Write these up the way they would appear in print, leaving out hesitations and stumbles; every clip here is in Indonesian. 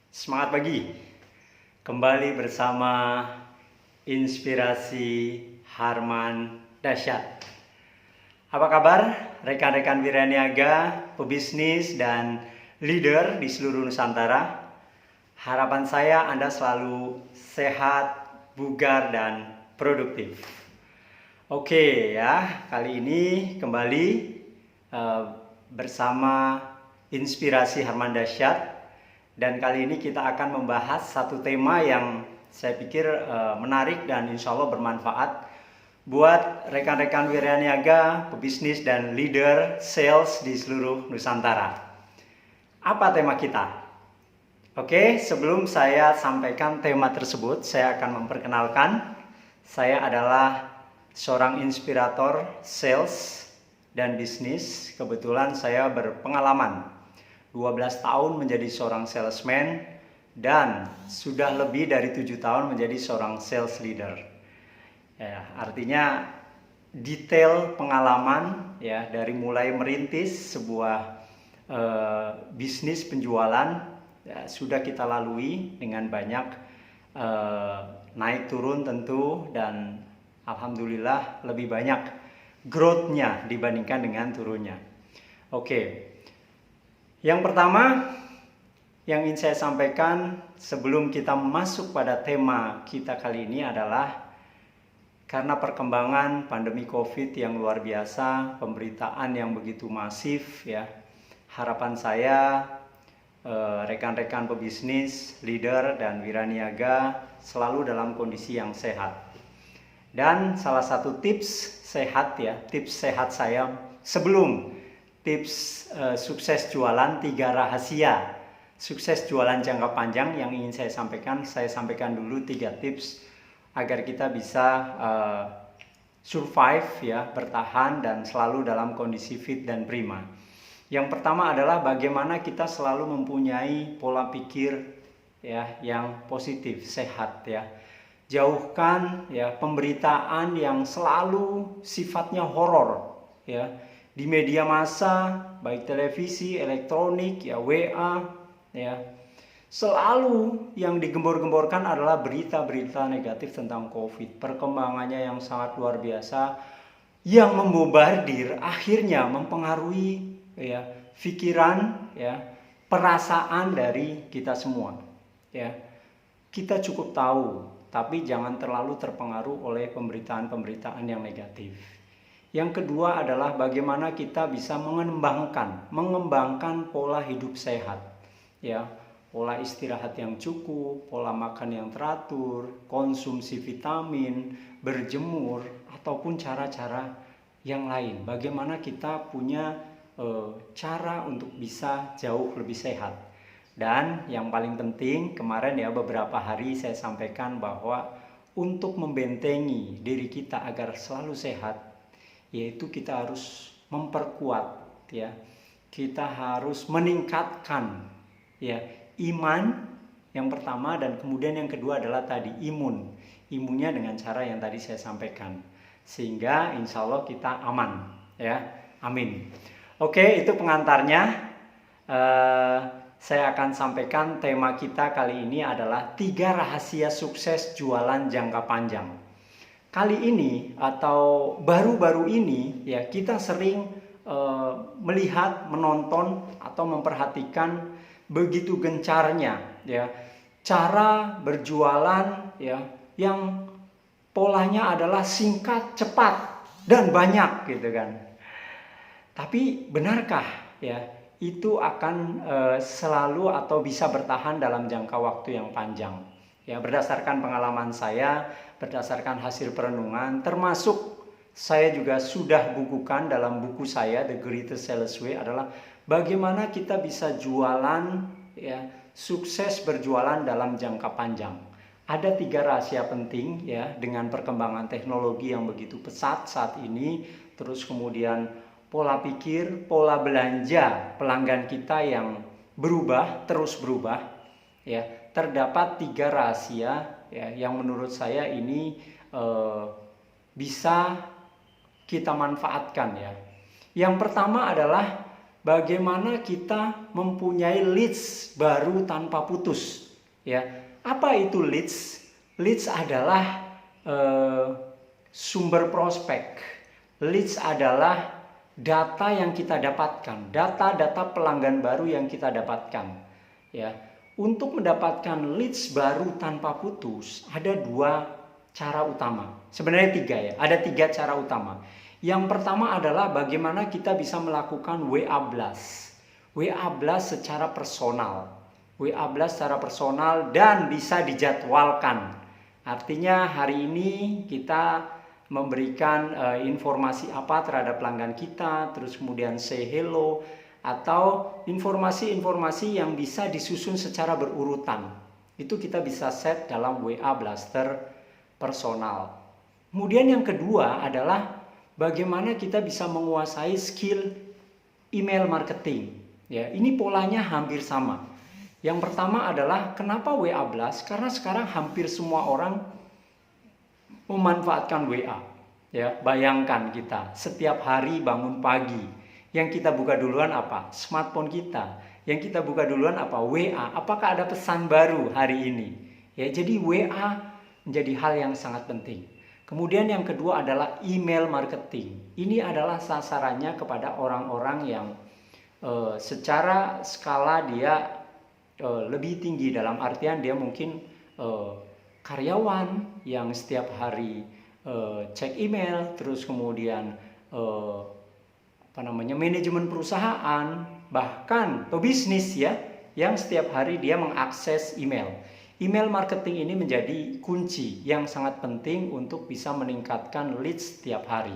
Semangat pagi, kembali bersama Inspirasi Harman Dahsyat. Apa kabar rekan-rekan wiraniaga, pebisnis, dan leader di seluruh Nusantara? Harapan saya Anda selalu sehat, bugar, dan produktif. Oke ya, kali ini kembali bersama Inspirasi Harman Dahsyat. Dan kali ini kita akan membahas satu tema yang saya pikir menarik dan insya Allah bermanfaat buat rekan-rekan wiraniaga, pebisnis, dan leader sales di seluruh Nusantara. Apa tema kita? Oke, sebelum saya sampaikan tema tersebut, saya akan memperkenalkan. Saya adalah seorang inspirator sales dan bisnis. Kebetulan saya berpengalaman 12 tahun menjadi seorang salesman dan sudah lebih dari 7 tahun menjadi seorang sales leader. Ya, artinya detail pengalaman ya dari mulai merintis sebuah bisnis penjualan ya, sudah kita lalui dengan banyak naik turun tentu, dan alhamdulillah lebih banyak growth-nya dibandingkan dengan turunnya. Oke. Yang pertama yang ingin saya sampaikan sebelum kita masuk pada tema kita kali ini adalah karena perkembangan pandemi COVID yang luar biasa, pemberitaan yang begitu masif ya. Harapan saya rekan-rekan pebisnis, leader, dan wiraniaga selalu dalam kondisi yang sehat. Dan salah satu tips sehat ya, tips sehat saya sebelum tips sukses jualan, 3 rahasia sukses jualan jangka panjang yang ingin saya sampaikan dulu 3 tips agar kita bisa survive ya, bertahan dan selalu dalam kondisi fit dan prima. Yang pertama adalah bagaimana kita selalu mempunyai pola pikir ya yang positif, sehat ya. Jauhkan ya pemberitaan yang selalu sifatnya horor ya. Di media massa, baik televisi, elektronik, ya WA, ya selalu yang digembor-gemborkan adalah berita-berita negatif tentang COVID. Perkembangannya yang sangat luar biasa, yang membobardir akhirnya mempengaruhi ya pikiran, ya perasaan dari kita semua. Ya, kita cukup tahu, tapi jangan terlalu terpengaruh oleh pemberitaan-pemberitaan yang negatif. Yang kedua adalah bagaimana kita bisa mengembangkan pola hidup sehat. Ya, pola istirahat yang cukup, pola makan yang teratur, konsumsi vitamin, berjemur, ataupun cara-cara yang lain. Bagaimana kita punya cara untuk bisa jauh lebih sehat. Dan yang paling penting kemarin ya beberapa hari saya sampaikan bahwa untuk membentengi diri kita agar selalu sehat, yaitu kita harus memperkuat ya, kita harus meningkatkan ya iman yang pertama, dan kemudian yang kedua adalah tadi imunnya dengan cara yang tadi saya sampaikan, sehingga insya Allah kita aman ya, amin. Oke, itu pengantarnya. Saya akan sampaikan tema kita kali ini adalah 3 rahasia sukses jualan jangka panjang. Kali ini atau baru-baru ini ya kita sering melihat, menonton atau memperhatikan begitu gencarnya ya cara berjualan ya yang polanya adalah singkat, cepat, dan banyak gitu kan. Tapi benarkah ya itu akan selalu atau bisa bertahan dalam jangka waktu yang panjang? Ya, berdasarkan pengalaman saya, berdasarkan hasil perenungan, termasuk saya juga sudah bukukan dalam buku saya The Greatest Sales Way, adalah bagaimana kita bisa jualan ya, sukses berjualan dalam jangka panjang. Ada 3 rahasia penting ya dengan perkembangan teknologi yang begitu pesat saat ini, terus kemudian pola pikir, pola belanja pelanggan kita yang terus berubah ya. Terdapat 3 rahasia ya, yang menurut saya ini bisa kita manfaatkan ya. Yang pertama adalah bagaimana kita mempunyai leads baru tanpa putus. Ya, apa itu leads? Leads adalah sumber prospek. Leads adalah data yang kita dapatkan, data-data pelanggan baru yang kita dapatkan. Ya, untuk mendapatkan leads baru tanpa putus ada 2 cara utama. Sebenarnya 3 ya, ada 3 cara utama. Yang pertama adalah bagaimana kita bisa melakukan WA blast. WA blast secara personal. WA blast secara personal dan bisa dijadwalkan. Artinya hari ini kita memberikan informasi apa terhadap pelanggan kita, terus kemudian say hello, atau informasi-informasi yang bisa disusun secara berurutan. Itu kita bisa set dalam WA blaster personal. Kemudian yang kedua adalah bagaimana kita bisa menguasai skill email marketing. Ya, ini polanya hampir sama. Yang pertama adalah kenapa WA blast? Karena sekarang hampir semua orang memanfaatkan WA. Ya, bayangkan kita setiap hari bangun pagi, yang kita buka duluan apa? Smartphone kita. Yang kita buka duluan apa? WA. Apakah ada pesan baru hari ini? Ya, jadi WA menjadi hal yang sangat penting. Kemudian yang kedua adalah email marketing. Ini adalah sasarannya kepada orang-orang yang secara skala dia lebih tinggi, dalam artian dia mungkin karyawan yang setiap hari cek email, terus kemudian manajemen perusahaan, bahkan pebisnis ya, yang setiap hari dia mengakses email. Email marketing ini menjadi kunci yang sangat penting untuk bisa meningkatkan leads setiap hari.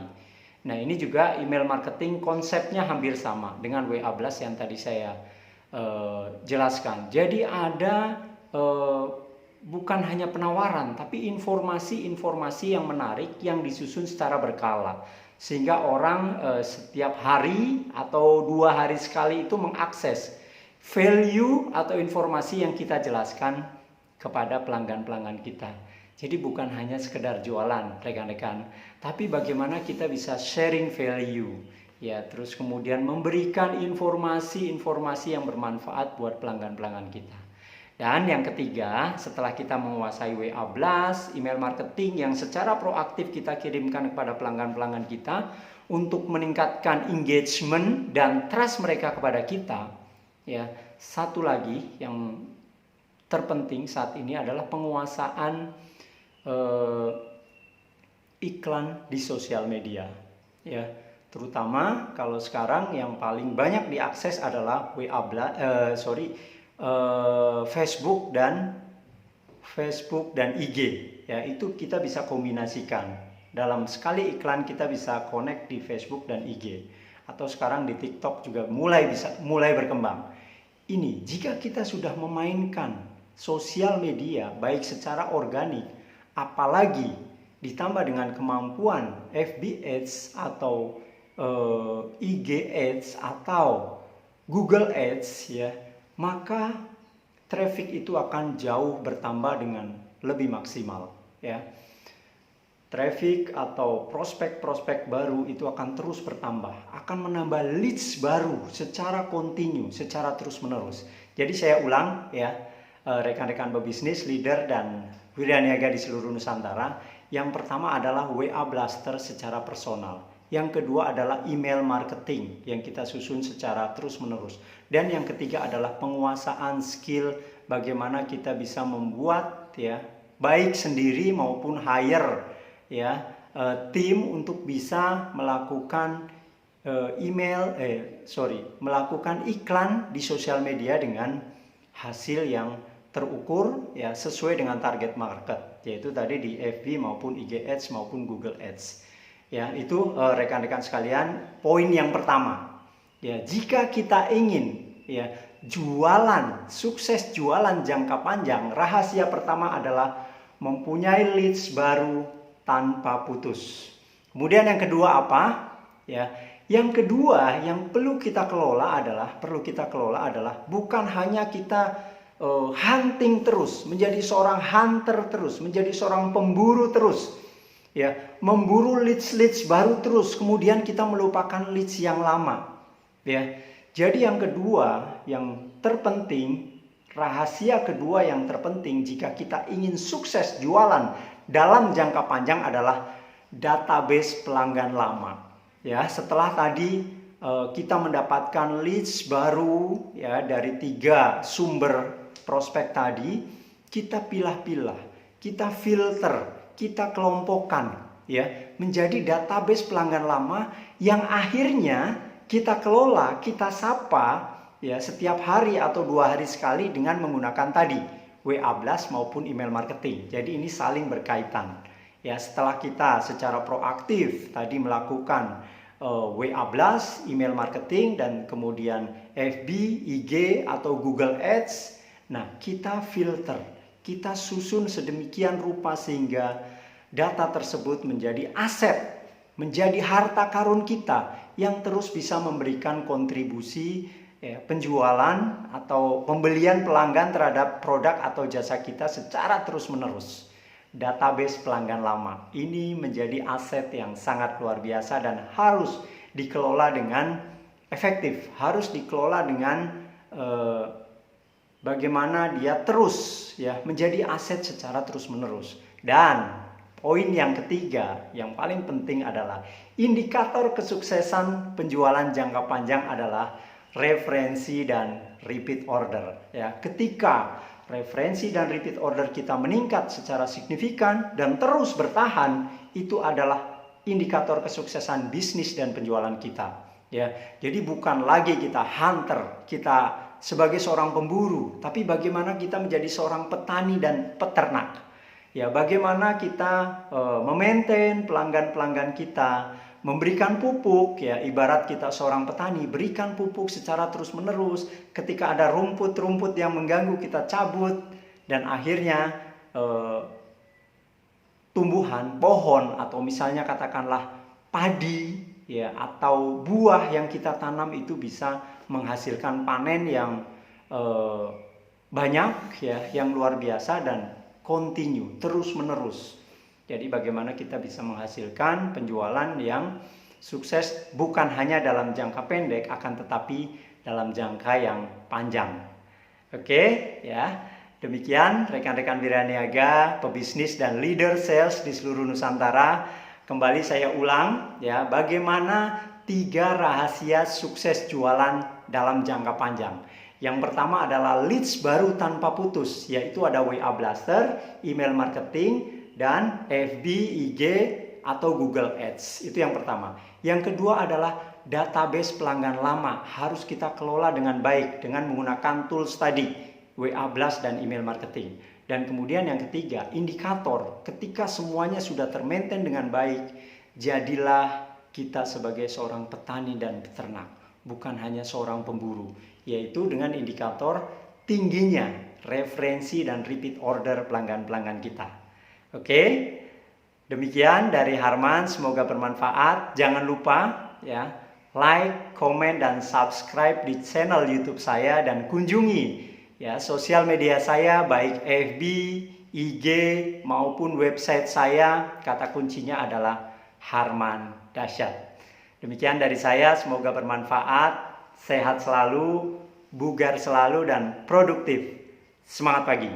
Nah, ini juga email marketing konsepnya hampir sama dengan WA blast yang tadi saya jelaskan. Jadi ada bukan hanya penawaran, tapi informasi-informasi yang menarik yang disusun secara berkala. Sehingga orang setiap hari atau 2 hari sekali itu mengakses value atau informasi yang kita jelaskan kepada pelanggan-pelanggan kita. Jadi bukan hanya sekedar jualan, rekan-rekan, tapi bagaimana kita bisa sharing value, ya, terus kemudian memberikan informasi-informasi yang bermanfaat buat pelanggan-pelanggan kita. Dan yang ketiga, setelah kita menguasai WA blast, email marketing yang secara proaktif kita kirimkan kepada pelanggan-pelanggan kita untuk meningkatkan engagement dan trust mereka kepada kita, ya, satu lagi yang terpenting saat ini adalah penguasaan iklan di sosial media. Ya, terutama kalau sekarang yang paling banyak diakses adalah Facebook dan IG. Ya, itu kita bisa kombinasikan. Dalam sekali iklan kita bisa connect di Facebook dan IG. Atau sekarang di TikTok juga mulai berkembang. Ini jika kita sudah memainkan sosial media baik secara organik, apalagi ditambah dengan kemampuan FB Ads atau IG Ads atau Google Ads, ya, maka traffic itu akan jauh bertambah dengan lebih maksimal, ya. Traffic atau prospek-prospek baru itu akan terus bertambah, akan menambah leads baru secara kontinu, secara terus-menerus. Jadi saya ulang, ya, rekan-rekan pebisnis, leader, dan wiraniaga di seluruh Nusantara. Yang pertama adalah WA blaster secara personal. Yang kedua adalah email marketing yang kita susun secara terus-menerus. Dan yang ketiga adalah penguasaan skill bagaimana kita bisa membuat, ya, baik sendiri maupun hire, ya, tim untuk bisa melakukan melakukan iklan di sosial media dengan hasil yang terukur, ya, sesuai dengan target market, yaitu tadi di FB maupun IG Ads maupun Google Ads. Ya, itu rekan-rekan sekalian, poin yang pertama. Ya, jika kita ingin, ya, sukses jualan jangka panjang, rahasia pertama adalah mempunyai leads baru tanpa putus. Kemudian yang kedua apa? Ya, yang kedua yang perlu kita kelola adalah bukan hanya kita hunting terus, menjadi seorang hunter terus, menjadi seorang pemburu terus, ya, memburu leads baru terus, kemudian kita melupakan leads yang lama, ya. Jadi yang kedua, yang terpenting, rahasia kedua yang terpenting jika kita ingin sukses jualan dalam jangka panjang adalah database pelanggan lama. Ya, setelah tadi kita mendapatkan leads baru ya dari 3 sumber prospek tadi, kita pilah-pilah, kita filter, kita kelompokkan ya menjadi database pelanggan lama yang akhirnya kita kelola, kita sapa ya setiap hari atau 2 hari sekali dengan menggunakan tadi WA blast maupun email marketing. Jadi ini saling berkaitan. Ya, setelah kita secara proaktif tadi melakukan WA blast, email marketing, dan kemudian FB, IG atau Google Ads, nah kita filter, kita susun sedemikian rupa sehingga data tersebut menjadi aset, menjadi harta karun kita yang terus bisa memberikan kontribusi penjualan atau pembelian pelanggan terhadap produk atau jasa kita secara terus-menerus. Database pelanggan lama ini menjadi aset yang sangat luar biasa dan harus dikelola dengan efektif, harus dikelola dengan bagaimana dia terus ya menjadi aset secara terus-menerus. Dan poin yang ketiga yang paling penting adalah indikator kesuksesan penjualan jangka panjang adalah referensi dan repeat order. Ya, ketika referensi dan repeat order kita meningkat secara signifikan dan terus bertahan, itu adalah indikator kesuksesan bisnis dan penjualan kita. Ya, jadi bukan lagi kita hunter, kita sebagai seorang pemburu, tapi bagaimana kita menjadi seorang petani dan peternak. Ya, bagaimana kita memaintain pelanggan-pelanggan kita, memberikan pupuk, ya ibarat kita seorang petani, berikan pupuk secara terus-menerus. Ketika ada rumput-rumput yang mengganggu, kita cabut, dan akhirnya tumbuhan, pohon, atau misalnya katakanlah padi, ya atau buah yang kita tanam itu bisa menghasilkan panen yang banyak, ya, yang luar biasa dan continue, terus-menerus. Jadi bagaimana kita bisa menghasilkan penjualan yang sukses bukan hanya dalam jangka pendek, akan tetapi dalam jangka yang panjang. Oke, ya. Demikian rekan-rekan Wiraniaga, pebisnis dan leader sales di seluruh Nusantara. Kembali saya ulang ya, bagaimana 3 rahasia sukses jualan dalam jangka panjang. Yang pertama adalah leads baru tanpa putus, yaitu ada WA Blaster, email marketing, dan FB, IG, atau Google Ads. Itu yang pertama. Yang kedua adalah database pelanggan lama. Harus kita kelola dengan baik dengan menggunakan tools tadi, WA Blast dan email marketing. Dan kemudian yang ketiga, indikator. Ketika semuanya sudah termaintain dengan baik, jadilah kita sebagai seorang petani dan peternak, bukan hanya seorang pemburu, yaitu dengan indikator tingginya referensi dan repeat order pelanggan-pelanggan kita. Oke, demikian dari Harman, semoga bermanfaat. Jangan lupa ya, like, komen, dan subscribe di channel YouTube saya, dan kunjungi ya sosial media saya baik FB, IG maupun website saya. Kata kuncinya adalah Harman Dahsyat. Demikian dari saya, semoga bermanfaat, sehat selalu, bugar selalu, dan produktif. Semangat pagi.